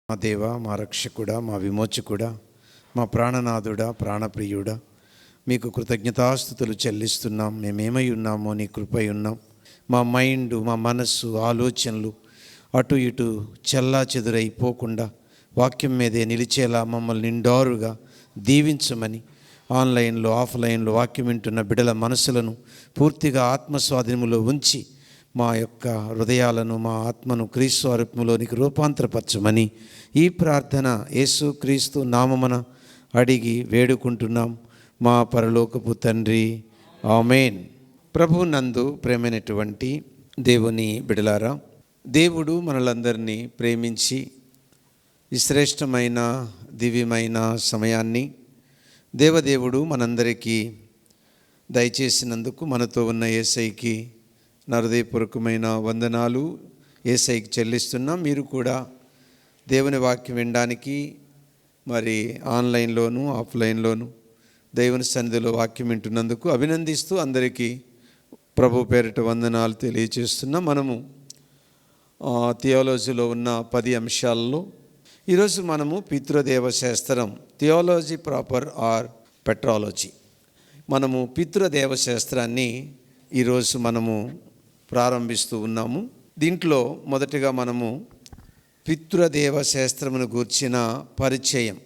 మా దేవ, మా రక్షకుడా, మా విమోచకుడా, మా ప్రాణనాథుడా, ప్రాణప్రియుడా, మీకు కృతజ్ఞతాస్తుతులు చెల్లిస్తున్నాం. మేమేమై ఉన్నామో నీ కృపై ఉన్నాం. మా మైండ్, మా మనస్సు, ఆలోచనలు అటు ఇటు చెల్లా చెదురైపోకుండా వాక్యం మీదే నిలిచేలా మమ్మల్ని నిండారుగా దీవించమని, ఆన్లైన్లో ఆఫ్లైన్లో వాక్యం వింటున్న బిడ్డల మనసులను పూర్తిగా ఆత్మస్వాధీనములో ఉంచి మా యొక్క హృదయాలను, మా ఆత్మను క్రీస్తు స్వరూపంలోనికి రూపాంతరపరచమని ఈ ప్రార్థన యేసు క్రీస్తు నామమున అడిగి వేడుకుంటున్నాం మా పరలోకపు తండ్రి, ఆమేన్. ప్రభు నందు ప్రేమైనటువంటి దేవుని బిడలారా, దేవుడు మనలందరినీ ప్రేమించి ఈ శ్రేష్టమైన దివ్యమైన సమయాన్ని దేవదేవుడు మనందరికీ దయచేసినందుకు మనతో ఉన్న యేసయ్యకి నా హృదయపూర్వకమైన వందనాలు యేసయ్యకి చెల్లిస్తున్నాం. మీరు కూడా దేవుని వాక్యం వినడానికి మరి ఆన్లైన్లోను ఆఫ్లైన్లోను దేవుని సన్నిధిలో వాక్యం వింటున్నందుకు అభినందిస్తూ అందరికీ ప్రభు పేరిట వందనాలు తెలియజేస్తున్నాం. మనము థియాలజీలో ఉన్న 10 అంశాలలో ఈరోజు మనము పితృదేవ శాస్త్రం, థియాలజీ ప్రాపర్ ఆర్ పెట్రాలజీ, మనము పితృదేవ శాస్త్రాన్ని ఈరోజు మనము ప్రారంభిస్తూ ఉన్నాము. దీంట్లో మొదటిగా మనము పితృదేవ శాస్త్రమును గూర్చిన పరిచయం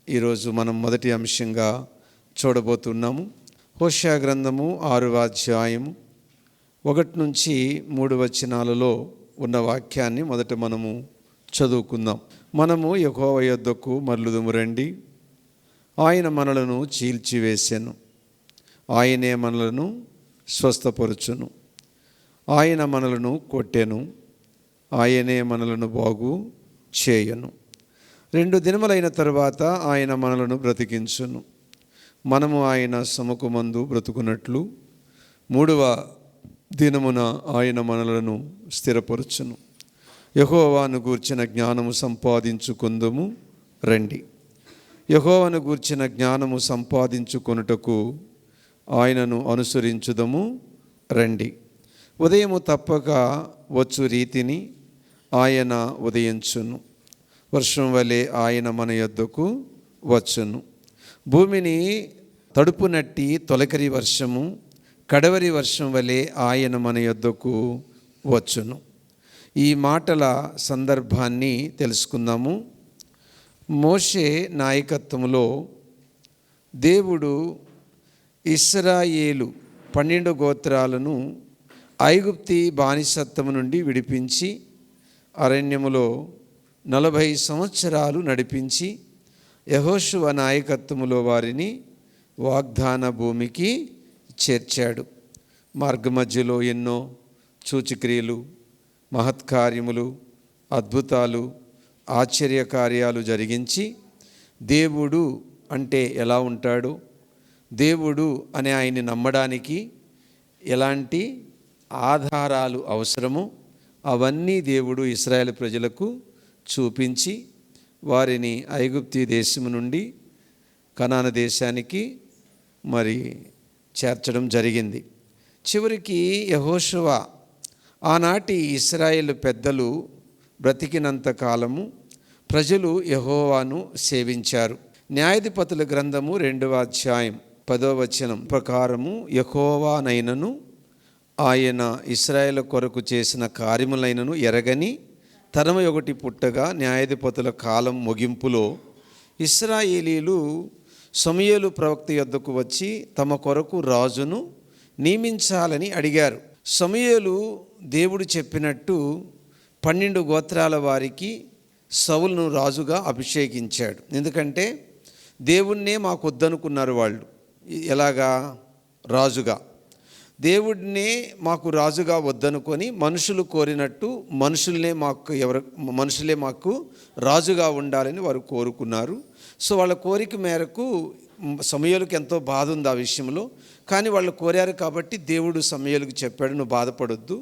ఈరోజు మనం మొదటి అంశంగా చూడబోతున్నాము. హోషేయ గ్రంథము 6వ అధ్యాయము 1 నుంచి 3 వచనాలలో ఉన్న వాక్యాన్ని మొదట మనము చదువుకుందాం. మనము యెహోవా యొద్దకు మరలుదుము రండి, ఆయన మనలను చీల్చివేసెను, ఆయనే మనలను స్వస్థపరచును, ఆయన మనలను కొట్టెను, ఆయనే మనలను బాగు చేయను. 2 దినములైన తరువాత ఆయన మనలను బ్రతికించును, మనము ఆయన సముఖమందు బ్రతుకున్నట్లు 3వ దినమున ఆయన మనలను స్థిరపరచును. యెహోవాను గూర్చిన జ్ఞానము సంపాదించుకుందుము రండి. యెహోవాను గూర్చిన జ్ఞానము సంపాదించుకొనుటకు ఆయనను అనుసరించుదము రండి. ఉదయము తప్పక వచ్చు రీతిని ఆయన ఉదయించును, వర్షం వలె ఆయన మన యొద్దకు వచ్చును. భూమిని తడుపునట్టి తొలకరి వర్షము, కడవరి వర్షం వలె ఆయన మన యొద్దకు వచ్చును. ఈ మాటల సందర్భాన్ని తెలుసుకుందాము. మోషే నాయకత్వంలో దేవుడు ఇశ్రాయేలు 12 గోత్రాలను ఐగుప్తి బానిసత్వము నుండి విడిపించి అరణ్యములో 40 సంవత్సరాలు నడిపించి యెహోషువ నాయకత్వములో వారిని వాగ్దాన భూమికి చేర్చాడు. మార్గమధ్యలో ఎన్నో సూచక్రియలు, మహత్కార్యములు, అద్భుతాలు, ఆశ్చర్యకార్యాలు జరిగించి దేవుడు అంటే ఎలా ఉంటాడో, దేవుడు అనే ఆయన్ని నమ్మడానికి ఎలాంటి ఆధారాలు అవసరమో అవన్నీ దేవుడు ఇశ్రాయేలు ప్రజలకు చూపించి వారిని ఐగుప్తి దేశము నుండి కనాను దేశానికి మరి చేర్చడం జరిగింది. చివరికి యెహోషువ ఆనాటి ఇశ్రాయేలు పెద్దలు బ్రతికినంత కాలము ప్రజలు యెహోవాను సేవించారు. న్యాయాధిపతుల గ్రంథము 2వ అధ్యాయం 10వ వచనం ప్రకారము యెహోవానైనను ఆయన ఇశ్రాయేలు కొరకు చేసిన కార్యములైనను ఎరగని తరము ఒకటి పుట్టగా న్యాయాధిపతుల కాలం ముగింపులో ఇశ్రాయేలీలు సమూయేలు ప్రవక్త యొద్దకు వచ్చి తమ కొరకు రాజును నియమించాలని అడిగారు. సమూయేలు దేవుడు చెప్పినట్టు 12 గోత్రాల వారికి సౌలును రాజుగా అభిషేకించాడు. ఎందుకంటే దేవుణ్ణే మాకు వద్దనుకున్నారు వాళ్ళు. ఎలాగా? రాజుగా. దేవుడినే మాకు రాజుగా వద్దనుకొని మనుషులు కోరినట్టు మనుషులే మాకు రాజుగా ఉండాలని వారు కోరుకున్నారు. సో వాళ్ళ కోరిక మేరకు సమూయేలుకి ఎంతో బాధ ఉంది ఆ విషయంలో. కానీ వాళ్ళు కోరారు కాబట్టి దేవుడు సమూయేలుకు చెప్పాడు, నువ్వు బాధపడొద్దు,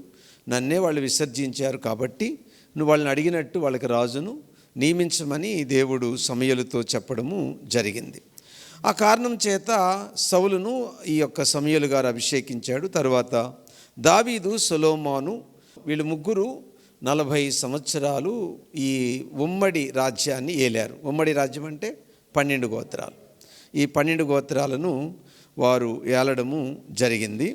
నన్నే వాళ్ళు విసర్జించారు కాబట్టి నువ్వు వాళ్ళని అడిగినట్టు వాళ్ళకి రాజును నియమించమని దేవుడు సమూయేలుతో చెప్పడము జరిగింది. ఆ కారణం చేత సౌలును ఈ యొక్క సమూయేలు గారు అభిషేకించాడు. తర్వాత దావీదు, సొలొమోను వీళ్ళు ముగ్గురు 40 సంవత్సరాలు ఈ ఉమ్మడి రాజ్యాన్ని ఏలారు. ఉమ్మడి రాజ్యం అంటే 12 గోత్రాలు. ఈ 12 గోత్రాలను వారు ఏలడము జరిగింది.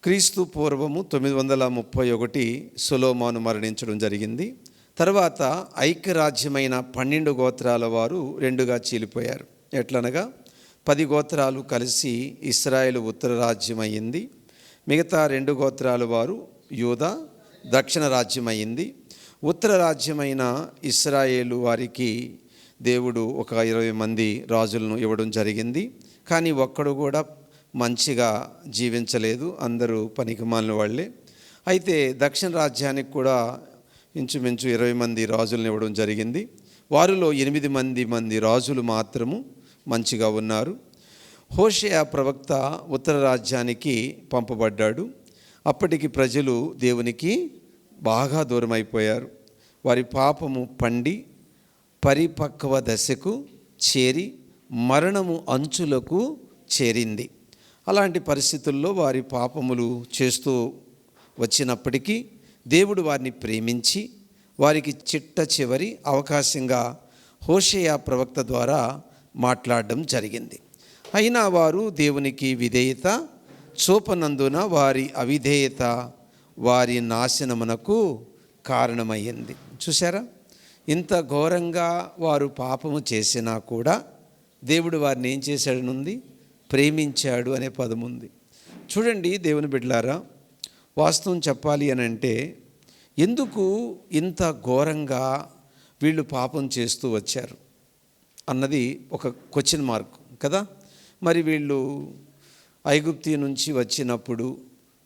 క్రీస్తు పూర్వము 931 సొలొమోను మరణించడం జరిగింది. తర్వాత ఐక్యరాజ్యమైన 12 గోత్రాల వారు 2గా చీలిపోయారు. ఎట్లనగా 10 గోత్రాలు కలిసి ఇశ్రాయేలు ఉత్తర రాజ్యం అయ్యింది. మిగతా 2 గోత్రాల వారు యూదా దక్షిణ రాజ్యం అయ్యింది. ఉత్తర రాజ్యమైన ఇశ్రాయేలు వారికి దేవుడు ఒక 20 మంది రాజులను ఇవ్వడం జరిగింది. కానీ ఒక్కడు కూడా మంచిగా జీవించలేదు, అందరూ పనికిమాలిన వాళ్ళే. అయితే దక్షిణ రాజ్యానికి కూడా ఇంచుమించు 20 మంది రాజులను ఇవ్వడం జరిగింది. వారిలో 8 మంది రాజులు మాత్రము మంచిగా ఉన్నారు. హోషేయ ప్రవక్త ఉత్తర రాజ్యానికి పంపబడ్డాడు. అప్పటికి ప్రజలు దేవునికి బాగా దూరం అయిపోయారు. వారి పాపము పండి పరిపక్వ దశకు చేరి మరణము అంచులకు చేరింది. అలాంటి పరిస్థితుల్లో వారి పాపములు చేస్తూ వచ్చినప్పటికీ దేవుడు వారిని ప్రేమించి వారికి చిట్ట చివరి అవకాశంగా హోషేయ ప్రవక్త ద్వారా మాట్లాడడం జరిగింది. అయినా వారు దేవునికి విధేయత చూపనందున వారి అవిధేయత వారి నాశనమునకు కారణమయ్యింది. చూసారా, ఇంత ఘోరంగా వారు పాపము చేసినా కూడా దేవుడు వారిని ఏం చేశాడనుంది? ప్రేమించాడు అనే పదం ఉంది. చూడండి దేవుని బిడ్డలారా, వాస్తవం చెప్పాలి అని అంటే ఎందుకు ఇంత ఘోరంగా వీళ్ళు పాపం చేస్తూ వచ్చారు అన్నది ఒక క్వశ్చన్ మార్క్ కదా. మరి వీళ్ళు ఐగుప్తు నుంచి వచ్చినప్పుడు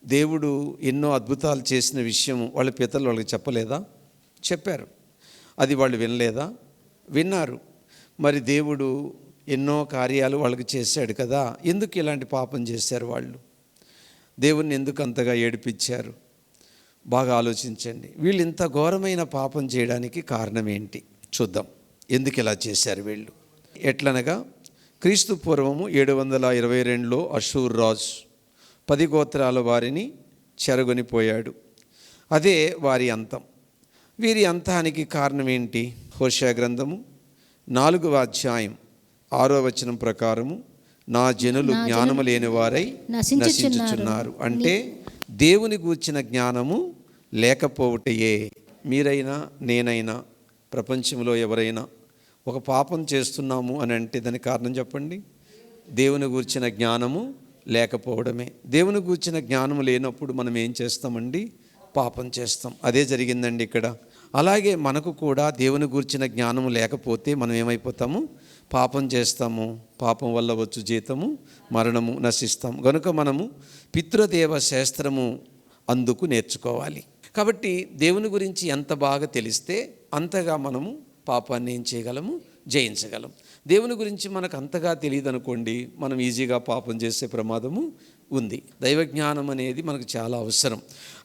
దేవుడు ఎన్నో అద్భుతాలు చేసిన విషయం వాళ్ళ పితరులు వాళ్ళకి చెప్పలేదా? చెప్పారు. అది వాళ్ళు వినలేదా? విన్నారు. మరి దేవుడు ఎన్నో కార్యాలు వాళ్ళకి చేశాడు కదా. ఎందుకు ఇలాంటి పాపం చేశారు వాళ్ళు? దేవుణ్ణి ఎందుకు అంతగా ఏడిపించారు? బాగా ఆలోచించండి. వీళ్ళు ఇంత ఘోరమైన పాపం చేయడానికి కారణం ఏంటి చూద్దాం. ఎందుకు ఇలా చేశారు వీళ్ళు? ఎట్లనగా క్రీస్తు పూర్వము 722లో అషూర్ రాజు 10 గోత్రాల వారిని చెరగొనిపోయాడు. అదే వారి అంతం. వీరి అంతానికి కారణం ఏంటి? హోషేయ గ్రంథము 4వ అధ్యాయం 6వ వచనం ప్రకారము నా జనులు జ్ఞానము లేని వారై నశించుచున్నారు. అంటే దేవుని గూర్చిన జ్ఞానము లేకపోవటయే. మీరైనా నేనైనా ప్రపంచంలో ఎవరైనా ఒక పాపం చేస్తున్నాము అని అంటే దానికి కారణం చెప్పండి. దేవుని గూర్చిన జ్ఞానము లేకపోవడమే. దేవుని గూర్చిన జ్ఞానము లేనప్పుడు మనం ఏం చేస్తామండి? పాపం చేస్తాం. అదే జరిగిందండి ఇక్కడ. అలాగే మనకు కూడా దేవుని గూర్చిన జ్ఞానము లేకపోతే మనం ఏమైపోతాము? పాపం చేస్తాము. పాపం వల్ల వచ్చు జీతము మరణము, నశిస్తాం. కనుక మనము పితృదేవ శాస్త్రము అందుకు నేర్చుకోవాలి. కాబట్టి దేవుని గురించి ఎంత బాగా తెలిస్తే అంతగా మనము పాపాన్ని ఏం చేయగలము? జయించగలం. దేవుని గురించి మనకు అంతగా తెలియదు అనుకోండి, మనం ఈజీగా పాపం చేసే ప్రమాదము ఉంది. దైవజ్ఞానం అనేది మనకు చాలా అవసరం.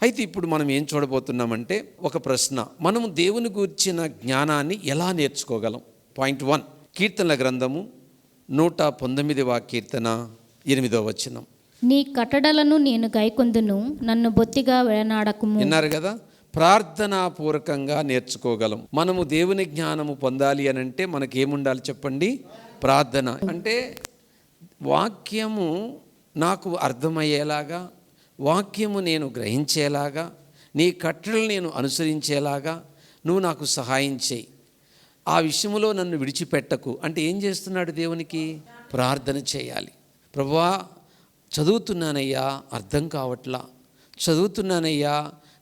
అయితే ఇప్పుడు మనం ఏం చూడబోతున్నామంటే ఒక ప్రశ్న, మనము దేవుని గురించిన జ్ఞానాన్ని ఎలా నేర్చుకోగలం? పాయింట్ 1, కీర్తనల గ్రంథము 119వ కీర్తన 8వ వచనం. నీ కట్టడలను నేను గైకొందును, నన్ను బొత్తిగా విడనాడకుము. విన్నారు కదా, ప్రార్థనాపూర్వకంగా నేర్చుకోగలం. మనము దేవుని జ్ఞానము పొందాలి అని అంటే మనకేముండాలి చెప్పండి? ప్రార్థన. అంటే వాక్యము నాకు అర్థమయ్యేలాగా, వాక్యము నేను గ్రహించేలాగా, నీ కట్టడలు నేను అనుసరించేలాగా నువ్వు నాకు సహాయం చేయి. ఆ విషయంలో నన్ను విడిచిపెట్టకు అంటే ఏం చేస్తున్నాడు? దేవునికి ప్రార్థన చేయాలి. ప్రభువా, చదువుతున్నానయ్యా, అర్థం కావట్లా, చదువుతున్నానయ్యా,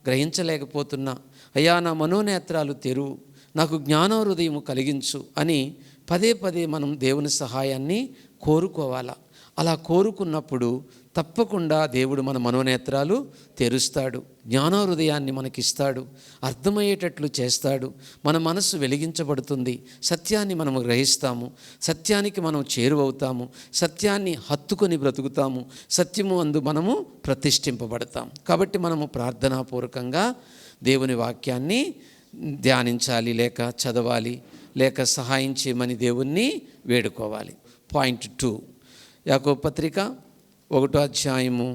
గ్రహించలేకపోతున్నా, అయ్యా నా మనోనేత్రాలు తెరువు, నాకు జ్ఞాన హృదయము కలిగించు అని పదే మనం దేవుని సహాయాన్ని కోరుకోవాలా. అలా కోరుకున్నప్పుడు తప్పకుండా దేవుడు మన మనోనేత్రాలు తెరుస్తాడు, జ్ఞాన హృదయాన్ని మనకిస్తాడు, అర్థమయ్యేటట్లు చేస్తాడు. మన మనసు వెలిగించబడుతుంది, సత్యాన్ని మనము గ్రహిస్తాము, సత్యానికి మనం చేరువవుతాము, సత్యాన్ని హత్తుకొని బ్రతుకుతాము, సత్యము అందు మనము ప్రతిష్ఠింపబడతాం. కాబట్టి మనము ప్రార్థనాపూర్వకంగా దేవుని వాక్యాన్ని ధ్యానించాలి, లేక చదవాలి, లేక సహాయం చేయమని దేవుణ్ణి వేడుకోవాలి. పాయింట్ 2, యాకోబు పత్రిక 1వ అధ్యాయము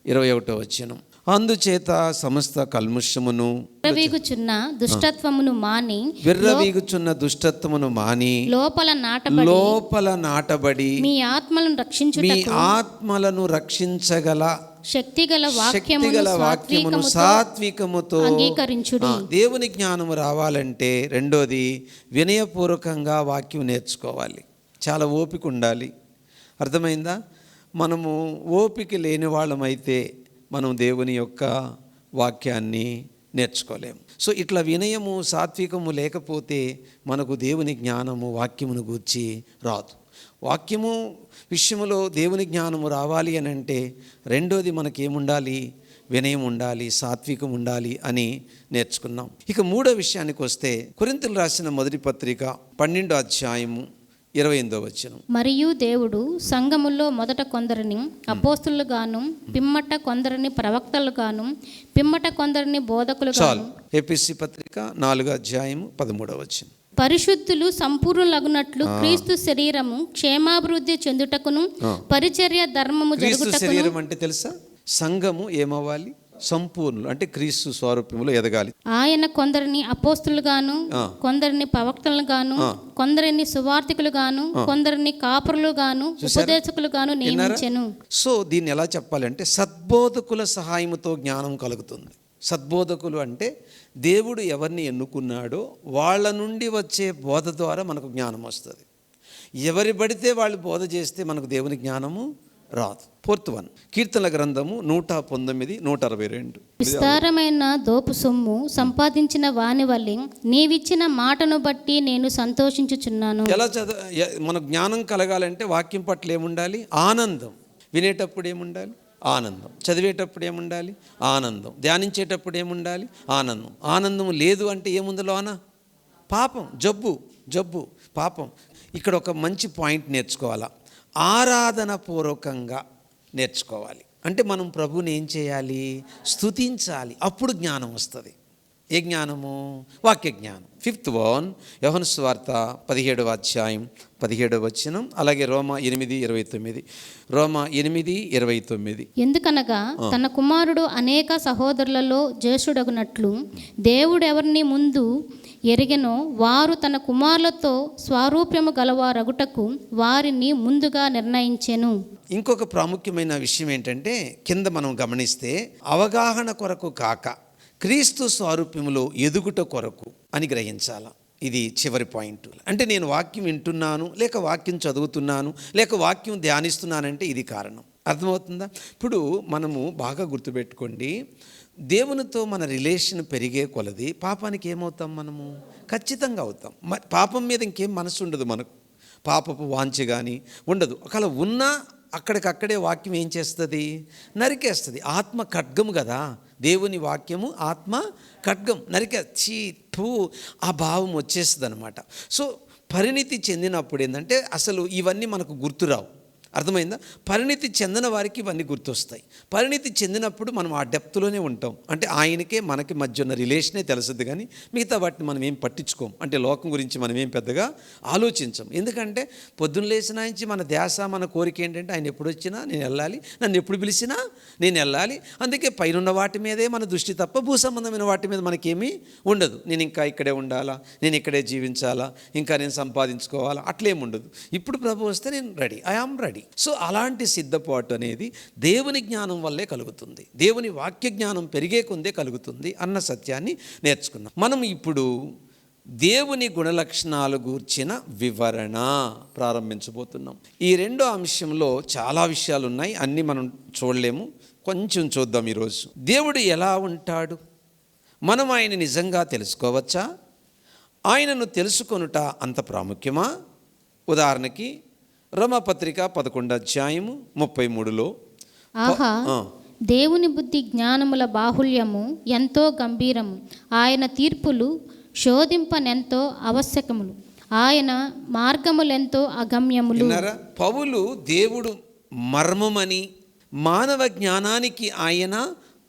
21వ వచనం. అందుచేత సమస్త కల్ముషమును విర్రవీగుచున్న దుష్టత్వమును మాని విర్రవీగుచున్న దుష్టత్వమును మాని లోపల నాటబడి మీ ఆత్మలను రక్షించగల శక్తిగల వాక్యమును సాత్వికముతో అంగీకరించుడి. దేవుని జ్ఞానము రావాలంటే రెండోది వినయపూర్వకంగా వాక్యం నేర్చుకోవాలి. చాలా ఓపిక ఉండాలి. అర్థమైందా? మనము ఓపిక లేని వాళ్ళమైతే మనం దేవుని యొక్క వాక్యాన్ని నేర్చుకోలేము. సో ఇట్లా వినయము సాత్వికము లేకపోతే మనకు దేవుని జ్ఞానము వాక్యమును గూర్చి రాదు. వాక్యము విషయములో దేవుని జ్ఞానము రావాలి అని అంటే రెండోది మనకేముండాలి? వినయం ఉండాలి, సాత్వికం ఉండాలి అని నేర్చుకున్నాం. ఇక మూడో విషయానికి వస్తే కొరింథీయులకు రాసిన మొదటి పత్రిక 12వ అధ్యాయము 28వ వచనం. మరియు దేవుడు సంఘములో మొదట కొందరిని అపోస్తులుగాను, పిమ్మట కొందరిని ప్రవక్తలుగాను, పిమ్మట కొందరిని బోధకులుగాను. ఎఫెసీ పత్రిక 4వ అధ్యాయము 13వ వచనం. పరిశుద్ధులు సంపూర్ణులగునట్లు క్రీస్తు శరీరము క్షేమాభివృద్ధి చెందుటకును పరిచర్య ధర్మము జరుగుటకును. శరీరం అంటే తెలుసా? సంఘము ఏమవ్వాలి? సంపూర్ణులు అంటే క్రీస్తు స్వరూపంలో ఎదగాలి. ఆయన కొందరిని అపోస్తులుగాను, కొందరిని ప్రవక్తలుగాను, కొందరిని సువార్తికులుగాను, కొందరిని కాపరులుగాను, ఉపదేశకులుగాను నియమించెను. సో దీన్ని ఎలా చెప్పాలంటే సద్బోధకుల సహాయముతో జ్ఞానం కలుగుతుంది. సద్బోధకులు అంటే దేవుడు ఎవరిని ఎన్నుకున్నాడో వాళ్ళ నుండి వచ్చే బోధ ద్వారా మనకు జ్ఞానం వస్తుంది. ఎవరి పడితే వాళ్ళు బోధ చేస్తే మనకు దేవుని జ్ఞానము రాదు. 4th వన్, కీర్తనల గ్రంథము 119, 162. విస్తారమైన దోపు సొమ్ము సంపాదించిన వాని వల్లే నీవిచ్చిన మాటను బట్టి నేను సంతోషించుచున్నాను. ఎలా మనకు జ్ఞానం కలగాలంటే వాక్యం పట్ల ఏముండాలి? ఆనందం. వినేటప్పుడు ఏముండాలి? ఆనందం. చదివేటప్పుడు ఏముండాలి? ఆనందం. ధ్యానించేటప్పుడు ఏముండాలి? ఆనందం. ఆనందం లేదు అంటే ఏముందలోన? పాపం, జబ్బు, పాపం. ఇక్కడ ఒక మంచి పాయింట్ నేర్చుకోవాలా. ఆరాధన పూర్వకంగా నేర్చుకోవాలి. అంటే మనం ప్రభువుని ఏం చేయాలి? స్తుతించాలి. అప్పుడు జ్ఞానం వస్తుంది. ఏ జ్ఞానము? వాక్య జ్ఞానం. 5th వన్, యోహాను సువార్త 17వ అధ్యాయం 17వ వచనం, అలాగే రోమా 8:29. రోమా 8:29. ఎందుకనగా తన కుమారుడు అనేక సహోదరులలో జ్యేష్ఠుడగునట్లు దేవుడు ఎవరిని ముందు ఎరిగెనో వారు తన కుమారులతో స్వారూప్యము గలవారగుటకు వారిని ముందుగా నిర్ణయించెను. ఇంకొక ప్రాముఖ్యమైన విషయం ఏంటంటే కింద మనం గమనిస్తే అవగాహన కొరకు కాక క్రీస్తు స్వారూప్యములో ఎదుగుట కొరకు అని గ్రహించాల. ఇది చివరి పాయింట్. అంటే నేను వాక్యం వింటున్నాను, లేక వాక్యం చదువుతున్నాను, లేక వాక్యం ధ్యానిస్తున్నానంటే ఇది కారణం. అర్థమవుతుందా? ఇప్పుడు మనము బాగా గుర్తుపెట్టుకోండి, దేవునితో మన రిలేషన్ పెరిగే కొలది పాపానికి ఏమవుతాం? మనము ఖచ్చితంగా అవుతాం. పాపం మీద ఇంకేం మనసు ఉండదు మనకు. పాపపు వాంఛ కానీ ఉండదు. ఒకవేళ ఉన్నా అక్కడికక్కడే వాక్యం ఏం చేస్తుంది? నరికేస్తుంది. ఆత్మ ఖడ్గము కదా దేవుని వాక్యము, ఆత్మ ఖడ్గం. ఆ భావం వచ్చేస్తుంది అనమాట. సో పరిణితి చెందినప్పుడు ఏంటంటే అసలు ఇవన్నీ మనకు గుర్తురావు. అర్థమైందా? పరిణితి చెందిన వారికి ఇవన్నీ గుర్తొస్తాయి. పరిణితి చెందినప్పుడు మనం ఆ డెప్త్లోనే ఉంటాం. అంటే ఆయనకే మనకి మధ్య ఉన్న రిలేషనే తెలుస్తుంది, కానీ మిగతా వాటిని మనం ఏం పట్టించుకోం. అంటే లోకం గురించి మనం ఏం పెద్దగా ఆలోచించం. ఎందుకంటే పొద్దున్న లేచిన నుంచి మన ధ్యాస, మన కోరిక ఏంటంటే ఆయన ఎప్పుడు వచ్చినా నేను వెళ్ళాలి, నన్ను ఎప్పుడు పిలిచినా నేను వెళ్ళాలి. అందుకే పైనున్న వాటి మీదే మన దృష్టి తప్ప భూ సంబంధమైన వాటి మీద మనకేమీ ఉండదు. నేను ఇంకా ఇక్కడే ఉండాలా, నేను ఇక్కడే జీవించాలా, ఇంకా నేను సంపాదించుకోవాలా, అట్లేముండదు. ఇప్పుడు ప్రభు వస్తే నేను ready, I am ready. So అలాంటి సిద్ధపాటు అనేది దేవుని జ్ఞానం వల్లే కలుగుతుంది. దేవుని వాక్య జ్ఞానం పెరిగే కొందే కలుగుతుంది అన్న సత్యాన్ని నేర్చుకున్నాం. మనం ఇప్పుడు దేవుని గుణలక్షణాలు గూర్చిన వివరణ ప్రారంభించబోతున్నాం. ఈ రెండో అంశంలో చాలా విషయాలు ఉన్నాయి, అన్నీ మనం చూడలేము. కొంచెం చూద్దాం ఈరోజు. దేవుడు ఎలా ఉంటాడు? మనం ఆయన నిజంగా తెలుసుకోవచ్చా? ఆయనను తెలుసుకొనుట అంత ప్రాముఖ్యమా? ఉదాహరణకి రోమాపత్రిక 11వ అధ్యాయము 33లో, ఆహా దేవుని బుద్ధి జ్ఞానముల బాహుల్యము ఎంతో గంభీరము, ఆయన తీర్పులు శోధింపనెంతో ఆవశ్యకములు, ఆయన మార్గములెంతో అగమ్యములు. పౌలు దేవుడు మర్మమని, మానవ జ్ఞానానికి ఆయన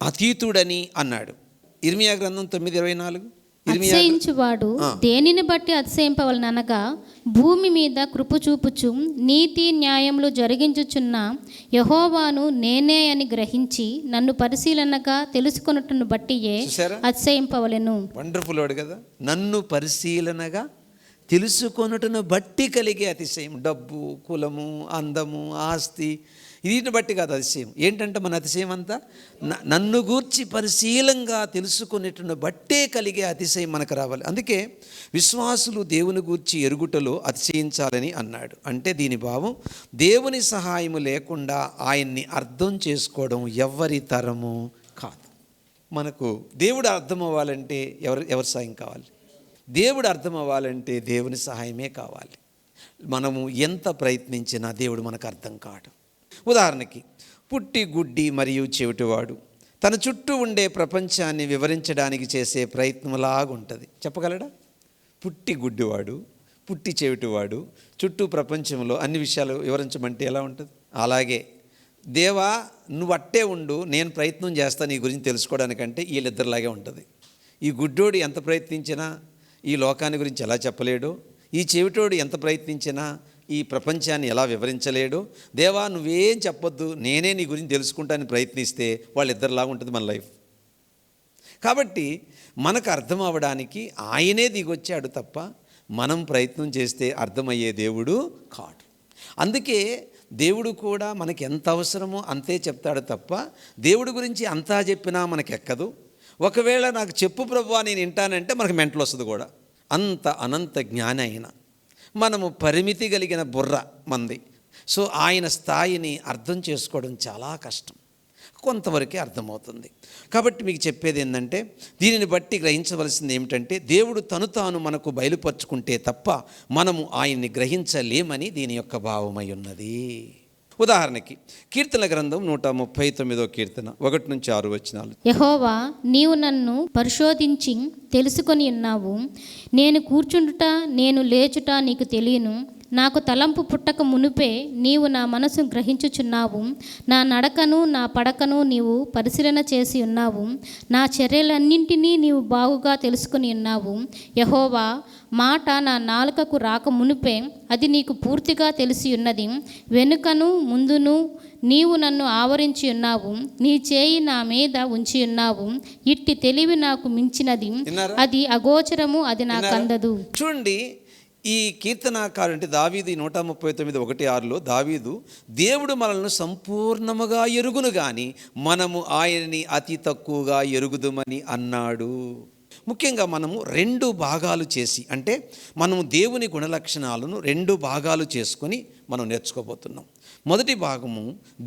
అతీతుడని అన్నాడు. ఇర్మియా గ్రంథం 9:24. అతిశయించువాడు దేనిని బట్టి అతిశయింపవలననగా భూమి మీద కృప చూపుచు నీతి న్యాయములు జరిగించుచున్న యెహోవాను నేనే అని గ్రహించి నన్ను పరిశీలనగా తెలుసుకొనుటను బట్టియే చూసారా? అతిశయింపవలెను. వండర్ఫుల్ వర్డ్ కదా. నన్ను పరిశీలనగా తెలుసుకొనుటను బట్టి కలిగే అతిశయం. డబ్బు, కులము, అందము, ఆస్తి, వీటిని బట్టి కాదు అతిశయం. ఏంటంటే మన అతిశయం అంతా నన్ను గూర్చి పరిశీలంగా తెలుసుకునేటను బట్టే కలిగే అతిశయం మనకు రావాలి. అందుకే విశ్వాసులు దేవుని గూర్చి ఎరుగుటలో అతిశయించాలని అన్నాడు. అంటే దీని భావం దేవుని సహాయము లేకుండా ఆయన్ని అర్థం చేసుకోవడం ఎవ్వరి తరము కాదు. మనకు దేవుడు అర్థం అవ్వాలంటే ఎవరి సాయం కావాలి? దేవుడు అర్థం అవ్వాలంటే దేవుని సహాయమే కావాలి. మనము ఎంత ప్రయత్నించినా దేవుడు మనకు అర్థం కాడు. ఉదాహరణకి పుట్టి గుడ్డి మరియు చెవిటివాడు తన చుట్టూ ఉండే ప్రపంచాన్ని వివరించడానికి చేసే ప్రయత్నంలాగుంటుంది. చెప్పగలడా? పుట్టి గుడ్డివాడు, పుట్టి చెవిటివాడు చుట్టూ ప్రపంచంలో అన్ని విషయాలు వివరించమంటే ఎలా ఉంటుంది? అలాగే దేవా నువ్వు అట్టే ఉండు, నేను ప్రయత్నం చేస్తాను నీ గురించి తెలుసుకోవడానికంటే వీళ్ళిద్దరిలాగే ఉంటుంది. ఈ గుడ్డోడు ఎంత ప్రయత్నించినా ఈ లోకాన్ని గురించి ఎలా చెప్పలేడు, ఈ చెవిటోడు ఎంత ప్రయత్నించినా ఈ ప్రపంచాన్ని ఎలా వివరించలేడు. దేవా నువ్వేం చెప్పొద్దు, నేనే నీ గురించి తెలుసుకుంటానికి ప్రయత్నిస్తే వాళ్ళిద్దరిలాగా ఉంటుంది మన లైఫ్. కాబట్టి మనకు అర్థం అవ్వడానికి ఆయనే దిగొచ్చాడు తప్ప మనం ప్రయత్నం చేస్తే అర్థమయ్యే దేవుడు కాడు. అందుకే దేవుడు కూడా మనకి ఎంత అవసరమో అంతే చెప్తాడు తప్ప దేవుడి గురించి అంతా చెప్పినా మనకెక్కదు. ఒకవేళ నాకు చెప్పు ప్రభువా నేను వింటానంటే మనకు మెంటల్ వస్తుంది కూడా. అంత అనంత జ్ఞాని అయిన మనము పరిమితి కలిగిన బుర్ర మంది. సో ఆయన స్థాయిని అర్థం చేసుకోవడం చాలా కష్టం, కొంతవరకే అర్థమవుతుంది. కాబట్టి మీకు చెప్పేది ఏంటంటే దీనిని బట్టి గ్రహించవలసింది ఏమిటంటే దేవుడు తను తాను మనకు బయలుపరుచుకుంటే తప్ప మనము ఆయన్ని గ్రహించలేమని దీని యొక్క భావమై ఉన్నది. ఉదాహరణకి కీర్తన గ్రంథం 139 కీర్తన 1-6 వచనాలు. యెహోవా నీవు నన్ను పరిశోధించి తెలుసుకొని ఉన్నావు. నేను కూర్చుండుట నేను లేచుట నీకు తెలియను. నాకు తలంపు పుట్టక మునుపే నీవు నా మనసు గ్రహించుచున్నావు. నా నడకను నా పడకను నీవు పరిశీలన చేసి ఉన్నావు. నా చర్యలన్నింటినీ నీవు బాగుగా తెలుసుకుని ఉన్నావు. యెహోవా మాట నా నాలుకకు రాక మునుపే అది నీకు పూర్తిగా తెలిసి ఉన్నది. వెనుకను ముందును నీవు నన్ను ఆవరించి ఉన్నావు. నీ చేయి నా మీద ఉంచి ఉన్నావు. ఇట్టి తెలివి నాకు మించినది, అది అగోచరము, అది నాకు అందదు. చూడండి, ఈ కీర్తనాకారు అంటే దావీదు 139:1-6లో దావీదు దేవుడు మనల్ని సంపూర్ణముగా ఎరుగును కానీ మనము ఆయనని అతి తక్కువగా ఎరుగుదుమని అన్నాడు. ముఖ్యంగా మనము 2 భాగాలు చేసి, అంటే మనము దేవుని గుణలక్షణాలను 2 భాగాలు చేసుకొని మనం నేర్చుకోబోతున్నాం. మొదటి భాగము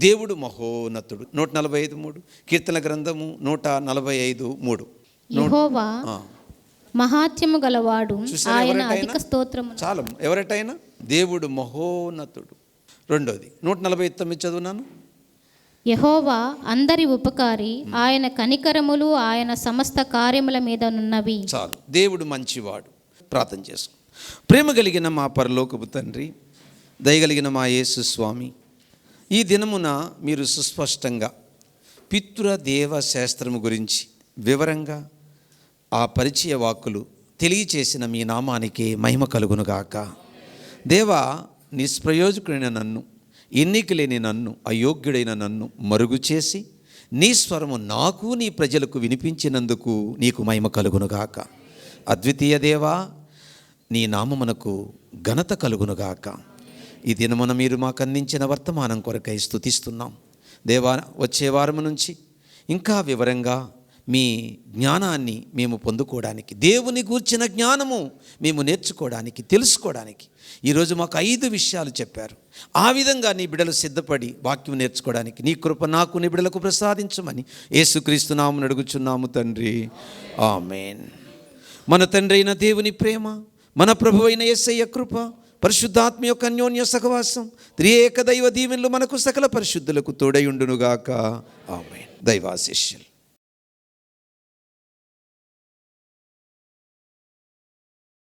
దేవుడు మహోన్నతుడు. 145:3 కీర్తన గ్రంథము 145:3. యెహోవా మహాత్యము గలవాడు, ఆయన అధిక స్తోత్రము. చాలా ఎవరటైనా దేవుడు మహోన్నతుడు. రెండోది 149 చదువునాను. యెహోవా అందరి ఉపకారి, ఆయన కనికరములు ఆయన సమస్త కార్యముల మీద నున్నవి. చాలు, దేవుడు మంచివాడు. ప్రార్థన చేసుకో. ప్రేమ కలిగిన మా పరలోకపు తండ్రి, దయగలిగిన మా యేసు స్వామి, ఈ దినమున మీరు సుస్పష్టంగా పితృదేవ శాస్త్రము గురించి వివరంగా ఆ పరిచయ వాక్కులు తెలియచేసిన మీ నామానికి మహిమ కలుగునుగాక. దేవా, నిష్ప్రయోజకుడైన నన్ను, ఎన్నిక లేని నన్ను, అయోగ్యుడైన నన్ను మరుగు చేసి నీ స్వరము నాకు నీ ప్రజలకు వినిపించినందుకు నీకు మహిమ కలుగునుగాక. అద్వితీయ దేవా, నీ నామమునకు ఘనత కలుగునుగాక. ఈ దినమున మీరు మాకు అందించిన వర్తమానం కొరకై స్తుతిస్తున్నాం. దేవా, వచ్చే వారము నుంచి ఇంకా వివరంగా మీ జ్ఞానాన్ని మేము పొందుకోవడానికి, దేవుని గూర్చిన జ్ఞానము మేము నేర్చుకోవడానికి, తెలుసుకోవడానికి ఈరోజు మాకు 5 విషయాలు చెప్పారు. ఆ విధంగా నీ బిడ్డలు సిద్ధపడి వాక్యం నేర్చుకోవడానికి నీ కృప నాకు నీ బిడ్డలకు ప్రసాదించమని యేసుక్రీస్తు నామమున అడుగుచున్నాము తండ్రి, ఆమేన్. మన తండ్రి అయిన దేవుని ప్రేమ, మన ప్రభువైన యేసయ్య కృప, పరిశుద్ధాత్మ యొక్క అన్యోన్య సహవాసం, త్రియేక దైవ దీవెనలు మనకు సకల పరిశుద్ధులకు తోడై ఉండునుగాక. ఆమేన్. దైవాశీస్సులు.